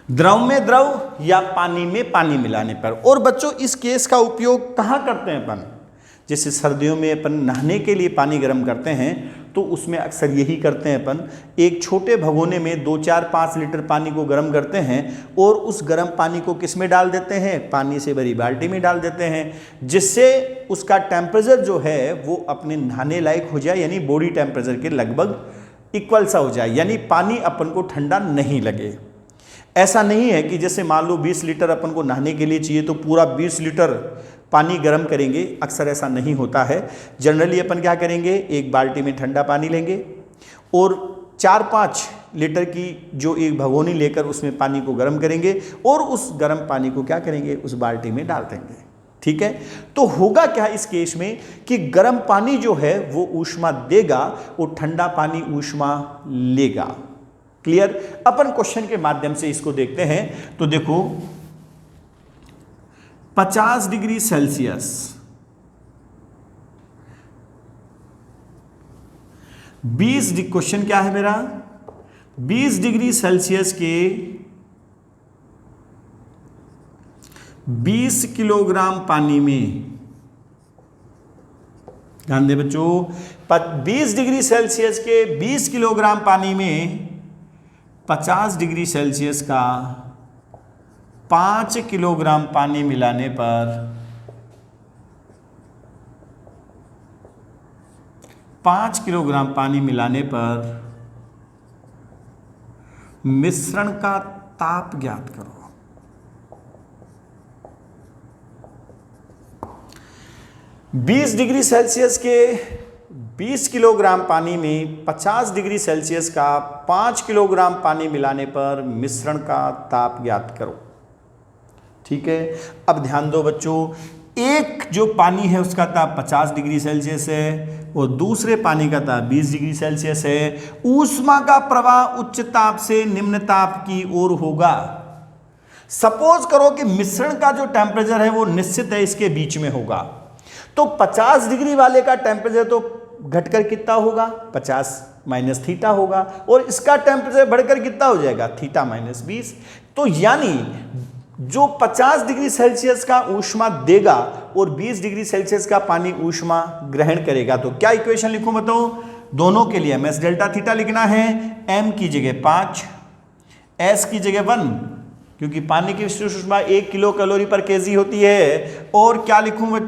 Speaker 1: द्रव में द्रव या पानी में पानी मिलाने पर। और बच्चों इस केस का उपयोग कहाँ करते हैं अपन, जैसे सर्दियों में अपन नहाने के लिए पानी गर्म करते हैं तो उसमें अक्सर यही करते हैं अपन, एक छोटे भगोने में 2, 4, 5 लीटर पानी को गर्म करते हैं और उस गर्म पानी को किस में डाल देते हैं, पानी से भरी बाल्टी में डाल देते हैं, जिससे उसका टेम्परेचर जो है वो अपने नहाने लायक हो जाए, यानी बॉडी टेम्परेचर के लगभग इक्वल सा हो जाए, यानी पानी अपन को ठंडा नहीं लगे। ऐसा नहीं है कि जैसे मान लो 20 लीटर अपन को नहाने के लिए चाहिए तो पूरा 20 लीटर पानी गर्म करेंगे, अक्सर ऐसा नहीं होता है। जनरली अपन क्या करेंगे, एक बाल्टी में ठंडा पानी लेंगे और 4-5 लीटर की जो एक भगोनी लेकर उसमें पानी को गर्म करेंगे और उस गर्म पानी को क्या करेंगे, उस बाल्टी में डाल देंगे, ठीक है। तो होगा क्या इस केस में कि गर्म पानी जो है वो ऊष्मा देगा और ठंडा पानी ऊष्मा लेगा। क्लियर। अपन क्वेश्चन के माध्यम से इसको देखते हैं। तो देखो 50 डिग्री सेल्सियस 20 क्वेश्चन क्या है मेरा, 20 डिग्री सेल्सियस के 20 किलोग्राम पानी में, ध्यान दे बच्चों, 20 डिग्री सेल्सियस के 20 किलोग्राम पानी में 50 डिग्री सेल्सियस का 5 किलोग्राम पानी मिलाने पर 5 किलोग्राम पानी मिलाने पर मिश्रण का ताप ज्ञात करो। बीस डिग्री सेल्सियस के 20 किलोग्राम पानी में 50 डिग्री सेल्सियस का 5 किलोग्राम पानी मिलाने पर मिश्रण का ताप ज्ञात करो, ठीक है। अब ध्यान दो बच्चों, एक जो पानी है उसका ताप 50 डिग्री सेल्सियस है और दूसरे पानी का ताप 20 डिग्री सेल्सियस है। ऊष्मा का प्रवाह उच्च ताप से निम्न ताप की ओर होगा। सपोज करो कि मिश्रण का जो टेम्परेचर है वो निश्चित है, इसके बीच में होगा, तो 50 डिग्री वाले का टेम्परेचर तो घटकर कितना होगा, 50 माइनस थीटा होगा, और इसका टेम्परेचर बढ़कर कितना हो जाएगा, थीटा माइनस 20। तो यानी जो 50 डिग्री सेल्सियस का ऊष्मा देगा और 20 डिग्री सेल्सियस का पानी ऊष्मा ग्रहण करेगा। तो क्या इक्वेशन लिखूं बताओ, दोनों के लिए एमएस डेल्टा थीटा लिखना है, एम की जगह 5, एस की जगह 1, क्योंकि पानी की विशिष्ट ऊष्मा 1 किलो कैलोरी पर केजी होती है। और क्या लिखूं मैं,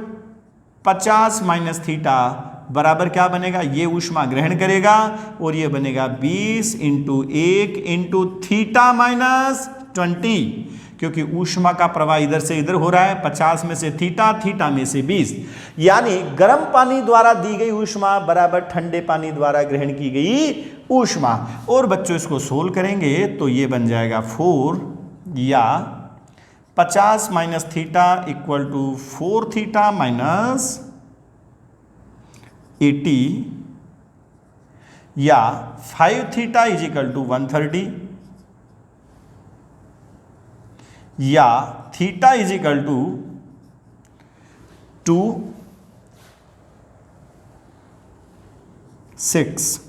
Speaker 1: 50 माइनस थीटा बराबर क्या बनेगा, ये ऊष्मा ग्रहण करेगा और ये बनेगा 20 इंटू 1 इंटू थीटा माइनस 20, क्योंकि ऊष्मा का प्रवाह इधर से इधर हो रहा है, 50 में से थीटा, थीटा में से 20, यानी गर्म पानी द्वारा दी गई ऊष्मा बराबर ठंडे पानी द्वारा ग्रहण की गई ऊष्मा। और बच्चों इसको सोल्व करेंगे तो ये बन जाएगा 4 या 50 minus theta equal to 4 theta minus 80 या 5 थीटा इज इक्वल टू 130 या theta is equal to 2 6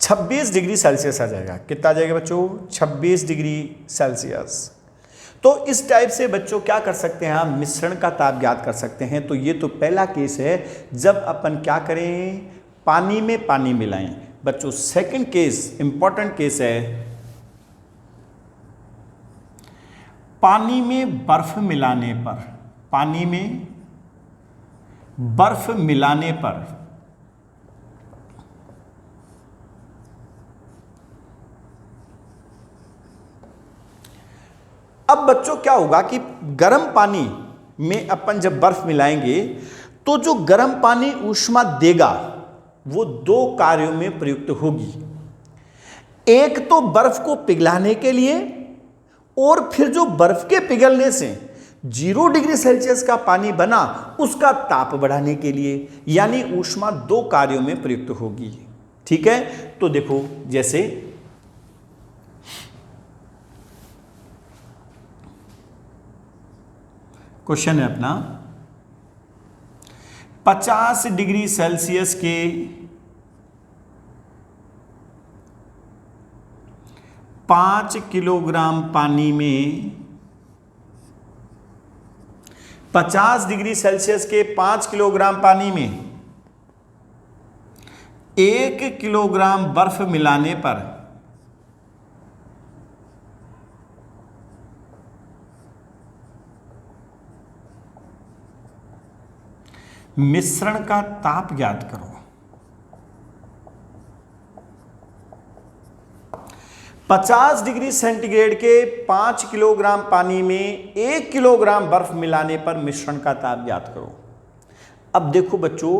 Speaker 1: 26 degree Celsius आ जाएगा। कितना आ जाएगा बच्चों, 26 डिग्री सेल्सियस। तो इस टाइप से बच्चों क्या कर सकते हैं हम, मिश्रण का ताप ज्ञात कर सकते हैं। तो ये तो पहला केस है जब अपन क्या करें, पानी में पानी मिलाएं। बच्चों सेकंड केस इंपॉर्टेंट केस है, पानी में बर्फ मिलाने पर, पानी में बर्फ मिलाने पर अब बच्चों क्या होगा कि गर्म पानी में अपन जब बर्फ मिलाएंगे तो जो गर्म पानी ऊष्मा देगा वो दो कार्यों में प्रयुक्त होगी। एक तो बर्फ को पिघलाने के लिए, और फिर जो बर्फ के पिघलने से 0 डिग्री सेल्सियस का पानी बना उसका ताप बढ़ाने के लिए, यानी ऊष्मा दो कार्यों में प्रयुक्त होगी। ठीक है, तो देखो जैसे क्वेश्चन है अपना, 50 डिग्री सेल्सियस के 5 किलोग्राम पानी में 50 डिग्री सेल्सियस के 5 किलोग्राम पानी में 1 किलोग्राम बर्फ मिलाने पर मिश्रण का ताप ज्ञात करो। 50 डिग्री सेंटीग्रेड के 5 किलोग्राम पानी में 1 किलोग्राम बर्फ मिलाने पर मिश्रण का ताप ज्ञात करो। अब देखो बच्चों,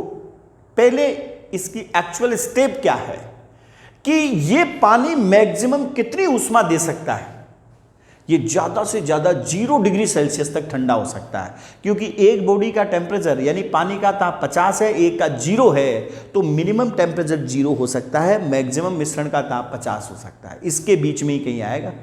Speaker 1: पहले इसकी एक्चुअल स्टेप क्या है कि ये पानी मैक्सिमम कितनी ऊष्मा दे सकता है। ये ज्यादा से ज्यादा 0 डिग्री सेल्सियस तक ठंडा हो सकता है, क्योंकि एक बॉडी का टेम्परेचर यानी पानी का ताप 50 है, एक का 0 है, तो मिनिमम टेम्परेचर 0 हो सकता है, मैक्सिमम मिश्रण का ताप 50 हो सकता है। इसके बीच में ही कहीं आएगा,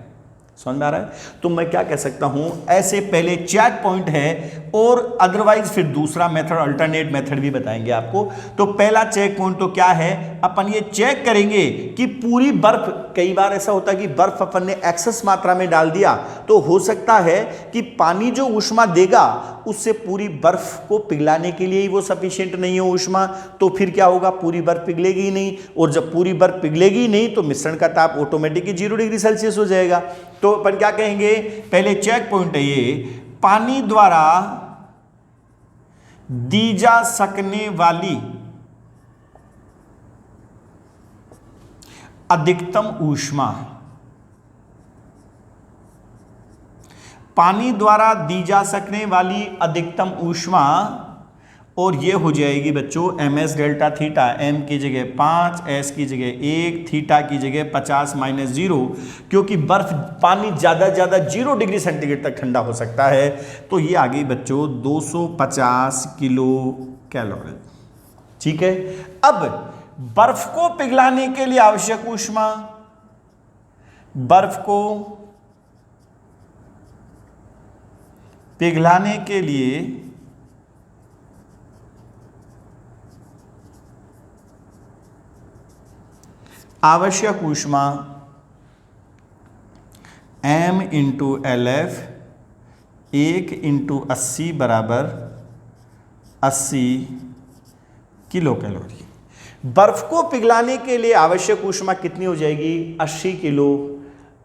Speaker 1: समझ में आ रहा है। तो मैं क्या कह सकता हूं, ऐसे पहले चेक पॉइंट है और अदरवाइज फिर दूसरा मेथड, अल्टरनेट मेथड भी बताएंगे आपको। तो पहला चेक पॉइंट तो क्या है, अपन ये चेक करेंगे कि पूरी बर्फ, कई बार ऐसा होता है कि बर्फ अपन ने एक्सेस मात्रा में डाल दिया, तो हो सकता है कि पानी जो ऊष्मा देगा उससे पूरी बर्फ को पिघलाने के लिए ही वो सफिशिएंट नहीं हो ऊष्मा, तो फिर क्या होगा, पूरी बर्फ पिघलेगी ही नहीं, और जब पूरी बर्फ पिघलेगी ही नहीं तो मिश्रण का ताप ऑटोमेटिकली 0 डिग्री सेल्सियस हो जाएगा। तो अपन क्या कहेंगे, पहले चेक पॉइंट है ये, पानी द्वारा दी जा सकने वाली अधिकतम ऊष्मा, पानी द्वारा दी जा सकने वाली अधिकतम ऊष्मा और ये हो जाएगी बच्चों M S delta theta, M की जगह 5, एस की जगह 1, थीटा की जगह 50 माइनस 0, क्योंकि बर्फ पानी ज़्यादा से ज़्यादा 0 डिग्री सेंटीग्रेड तक ठंडा हो सकता है। तो ये आ गई बच्चों 250 किलो कैलोरी। ठीक है, अब बर्फ को पिघलाने के लिए आवश्यक ऊष्मा, बर्फ को पिघलाने के लिए आवश्यक ऊष्मा m into L F 1 into 80 बराबर 80 किलो कैलोरी। बर्फ को पिघलाने के लिए आवश्यक ऊष्मा कितनी हो जाएगी? 80 किलो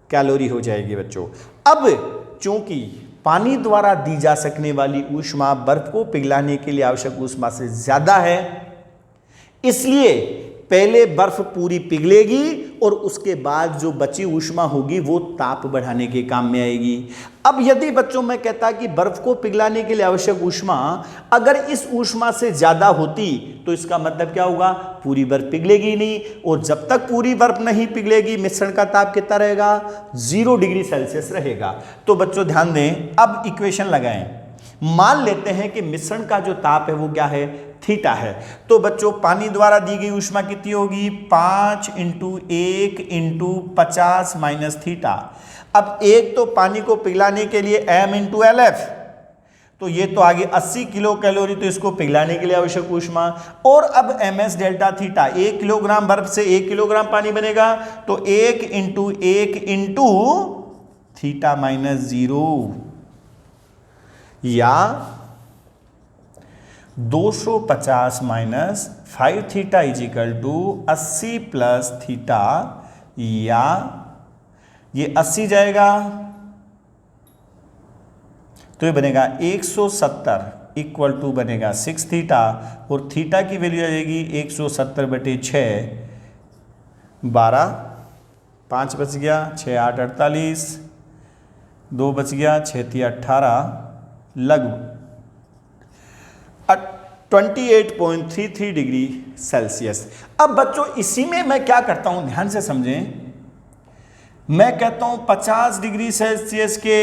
Speaker 1: कैलोरी हो जाएगी बच्चों। अब चूंकि पानी द्वारा दी जा सकने वाली ऊष्मा बर्फ को पिघलाने के लिए आवश्यक ऊष्मा से ज्यादा है, इसलिए पहले बर्फ पूरी पिघलेगी और उसके बाद जो बची ऊष्मा होगी वो ताप बढ़ाने के काम में आएगी। अब यदि बच्चों मैं कहता कि बर्फ को पिघलाने के लिए आवश्यक ऊष्मा अगर इस ऊष्मा से ज्यादा होती तो इसका मतलब क्या होगा? पूरी बर्फ पिघलेगी नहीं, और जब तक पूरी बर्फ नहीं पिघलेगी मिश्रण का ताप कितना रहेगा? 0 डिग्री सेल्सियस रहेगा। तो बच्चों ध्यान दें, अब इक्वेशन लगाएं। मान लेते हैं कि मिश्रण का जो ताप है वो क्या है? थीटा है। तो बच्चों पानी द्वारा दी गई ऊष्मा कितनी होगी? 5 इंटू 1 इंटू 50 माइनस थीटा। अब एक तो पानी को पिघलाने के लिए m इंटू एल एफ, तो ये तो आगे 80 किलो कैलोरी, तो इसको पिघलाने के लिए आवश्यक ऊष्मा, और अब M S delta theta, 1 kilogram बर्फ से 1 किलोग्राम पानी बनेगा, तो 1 इंटू 1 इंटू थीटा माइनस 0, या 250 minus 5 theta is equal to 80 plus theta, या ये 80 जाएगा तो ये बनेगा 170 इक्वल टू बनेगा 6 थीटा, और थीटा की वैल्यू आ जाएगी 170 बटे 6, 12, 5 बच गया, 6 8 48, 2 बच गया, 6 3 18, लगभग 28.33 डिग्री सेल्सियस। अब बच्चों इसी में मैं क्या करता हूं, ध्यान से समझें, मैं कहता हूं 50 डिग्री सेल्सियस के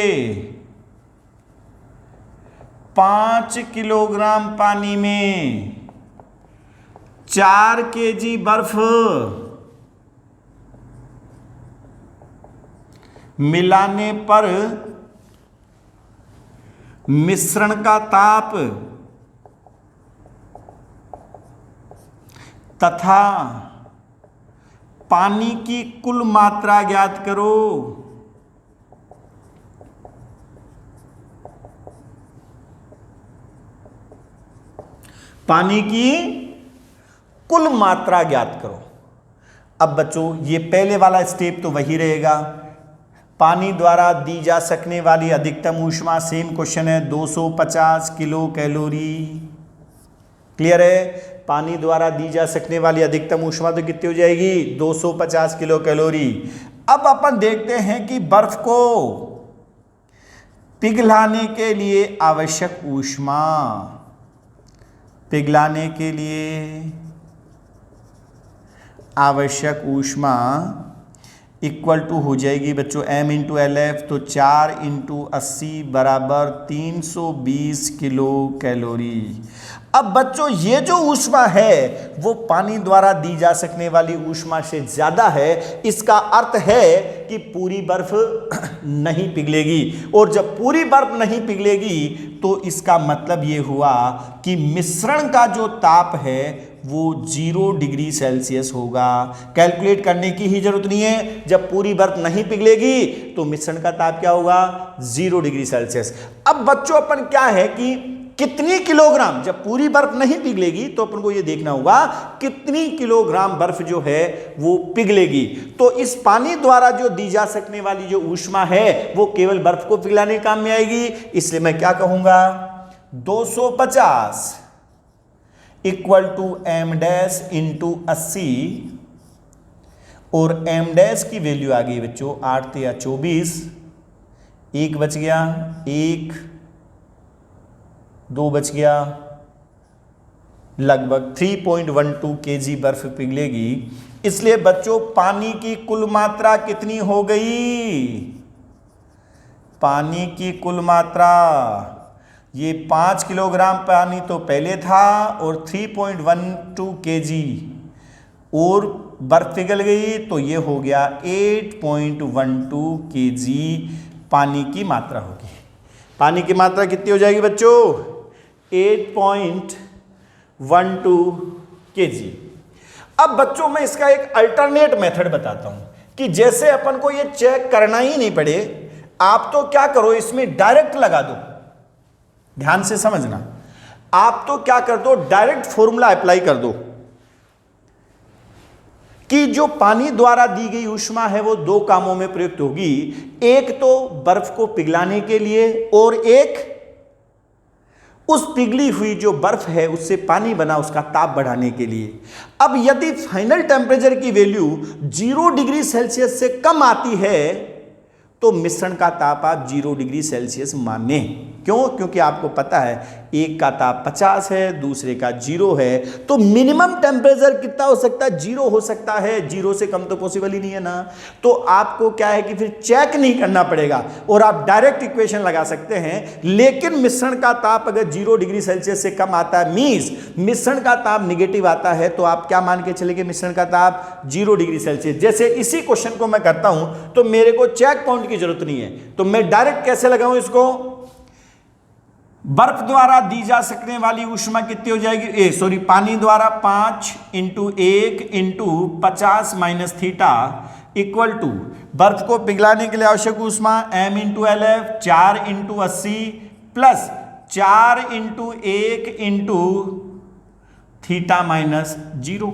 Speaker 1: 5 किलोग्राम पानी में 4 केजी बर्फ मिलाने पर मिश्रण का ताप तथा पानी की कुल मात्रा ज्ञात करो। पानी की कुल मात्रा ज्ञात करो। अब बच्चों ये पहले वाला स्टेप तो वही रहेगा, पानी द्वारा दी जा सकने वाली अधिकतम ऊष्मा, सेम क्वेश्चन है, 250 किलो कैलोरी। क्लियर है? पानी द्वारा दी जा सकने वाली अधिकतम ऊष्मा तो कितनी हो जाएगी? 250 किलो कैलोरी। अब अपन देखते हैं कि बर्फ को पिघलाने के लिए आवश्यक ऊष्मा, पिघलाने के लिए आवश्यक ऊष्मा इक्वल टू हो जाएगी बच्चों m इंटू एल एफ, तो 4 इंटू 80 बराबर 320 किलो कैलोरी। अब बच्चों ये जो ऊष्मा है वो पानी द्वारा दी जा सकने वाली ऊष्मा से ज्यादा है, इसका अर्थ है कि पूरी बर्फ नहीं पिघलेगी, और जब पूरी बर्फ नहीं पिघलेगी तो इसका मतलब ये हुआ कि मिश्रण का जो ताप है वो 0 डिग्री सेल्सियस होगा। कैलकुलेट करने की ही जरूरत नहीं है, जब पूरी बर्फ नहीं पिघलेगी तो मिश्रण का ताप क्या होगा? 0 डिग्री सेल्सियस। अब बच्चों अपन क्या है कि कितनी किलोग्राम, जब पूरी बर्फ नहीं पिघलेगी तो अपन को ये देखना होगा कितनी किलोग्राम बर्फ जो है वो पिघलेगी। तो इस पानी द्वारा जो दी जा सकने वाली जो ऊष्मा है वो केवल बर्फ को पिघलाने काम में आएगी, इसलिए मैं क्या कहूंगा? 250 equal to M dash into 80, और एम डैश की वैल्यू आ गई बच्चों 8 या 24, 1 बच गया, 1 2 बच गया, लगभग 3.12 केजी बर्फ पिघलेगी। इसलिए बच्चों पानी की कुल मात्रा कितनी हो गई? पानी की कुल मात्रा, ये 5 किलोग्राम पानी तो पहले था और 3.12 केजी और बर्फ पिघल गई, तो ये हो गया 8.12 केजी पानी की मात्रा होगी। पानी की मात्रा कितनी हो जाएगी बच्चों? 8.12 केजी। अब बच्चों मैं इसका एक अल्टरनेट मेथड बताता हूं कि जैसे अपन को ये चेक करना ही नहीं पड़े, आप तो क्या करो, इसमें डायरेक्ट लगा दो। ध्यान से समझना, आप तो क्या कर दो, डायरेक्ट फॉर्मूला अप्लाई कर दो कि जो पानी द्वारा दी गई ऊष्मा है वो दो कामों में प्रयुक्त होगी। एक तो बर्फ को पिघलाने के लिए और एक उस पिघली हुई जो बर्फ है उससे पानी बना उसका ताप बढ़ाने के लिए। अब यदि फाइनल टेम्परेचर की वैल्यू 0 डिग्री सेल्सियस से कम आती है तो मिश्रण का ताप आप 0 डिग्री सेल्सियस माने। क्यों? क्योंकि आपको पता है एक का ताप 50 है, दूसरे का 0 है, तो मिनिमम टेम्परेचर कितना हो सकता है? 0 हो सकता है। 0 से कम तो पॉसिबल ही नहीं है ना। तो आपको क्या है कि फिर चेक नहीं करना पड़ेगा और आप डायरेक्ट इक्वेशन लगा सकते हैं। लेकिन मिश्रण का ताप अगर 0 डिग्री सेल्सियस से कम आता है, मींस मिश्रण का ताप निगेटिव आता है, तो आप क्या मान के चलेंगे? मिश्रण का ताप 0 डिग्री सेल्सियस। जैसे इसी क्वेश्चन को मैं करता हूं तो मेरे को चेक पॉइंट की जरूरत नहीं है, तो मैं डायरेक्ट कैसे लगाऊं इसको? बर्फ द्वारा दी जा सकने वाली ऊष्मा कितनी हो जाएगी? पानी द्वारा 5 × 1 × 50 माइनस थीटा इक्वल टू बर्फ को पिघलाने के लिए आवश्यक ऊष्मा m × LF 4 × 80 plus 4 × 1 × theta minus 0।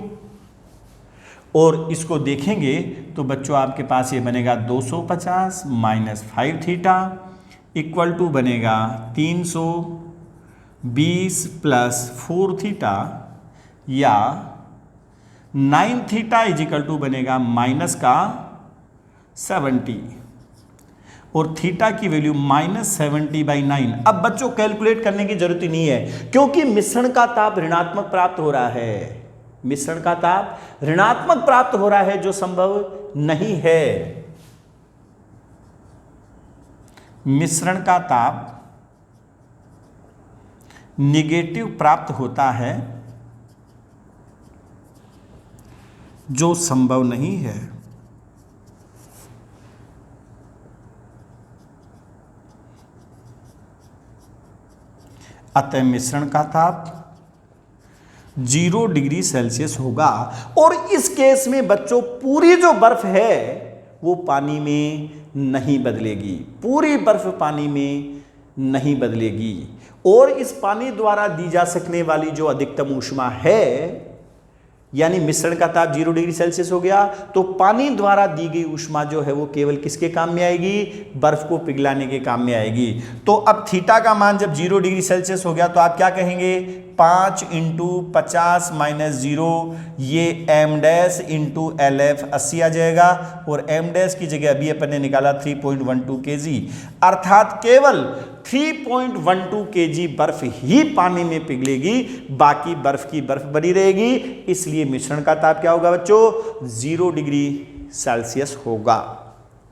Speaker 1: और इसको देखेंगे तो बच्चों आपके पास ये बनेगा 250 माइनस 5 थीटा इक्वल टू बनेगा 320 प्लस 4 थीटा या 9 थीटा इज इक्वल टू बनेगा माइनस का 70 और थीटा की वैल्यू -70/9। अब बच्चों कैलकुलेट करने की जरूरत ही नहीं है क्योंकि मिश्रण का ताप ऋणात्मक प्राप्त हो रहा है। मिश्रण का ताप ऋणात्मक प्राप्त हो रहा है जो संभव नहीं है। मिश्रण का ताप निगेटिव प्राप्त होता है जो संभव नहीं है। अतः मिश्रण का ताप 0 डिग्री सेल्सियस होगा और इस केस में बच्चों पूरी जो बर्फ है वो पानी में नहीं बदलेगी। पूरी बर्फ पानी में नहीं बदलेगी और इस पानी द्वारा दी जा सकने वाली जो अधिकतम ऊष्मा है, यानी मिश्रण का ताप 0 डिग्री सेल्सियस हो गया, तो पानी द्वारा दी गई ऊष्मा जो है वो केवल किसके काम में आएगी? बर्फ को पिघलाने के काम में आएगी। तो अब थीटा का मान जब 0 डिग्री सेल्सियस हो गया तो आप क्या कहेंगे? 5 × 50 माइनस 0, ये m डैश × LF 80 आ जाएगा और m डैश की जगह अभी अपन ने निकाला 3.12 kg, अर्थात केवल 3.12 kg बर्फ ही पानी में पिघलेगी, बाकी बर्फ की बर्फ बनी रहेगी। इसलिए मिश्रण का ताप क्या होगा बच्चों? 0 डिग्री सेल्सियस होगा।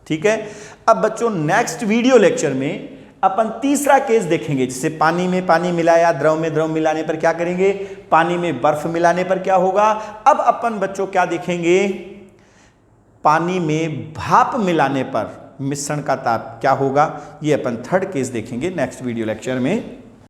Speaker 1: ठीक है। अब बच्चों नेक्स्ट वीडियो लेक्चर में अपन तीसरा केस देखेंगे, जिससे पानी में पानी मिलाया, द्रव में द्रव मिलाने पर क्या करेंगे, पानी में बर्फ मिलाने पर क्या होगा। अब अपन बच्चों क्या देखेंगे? पानी में भाप मिलाने पर मिश्रण का ताप क्या होगा। ये अपन थर्ड केस देखेंगे नेक्स्ट वीडियो लेक्चर में।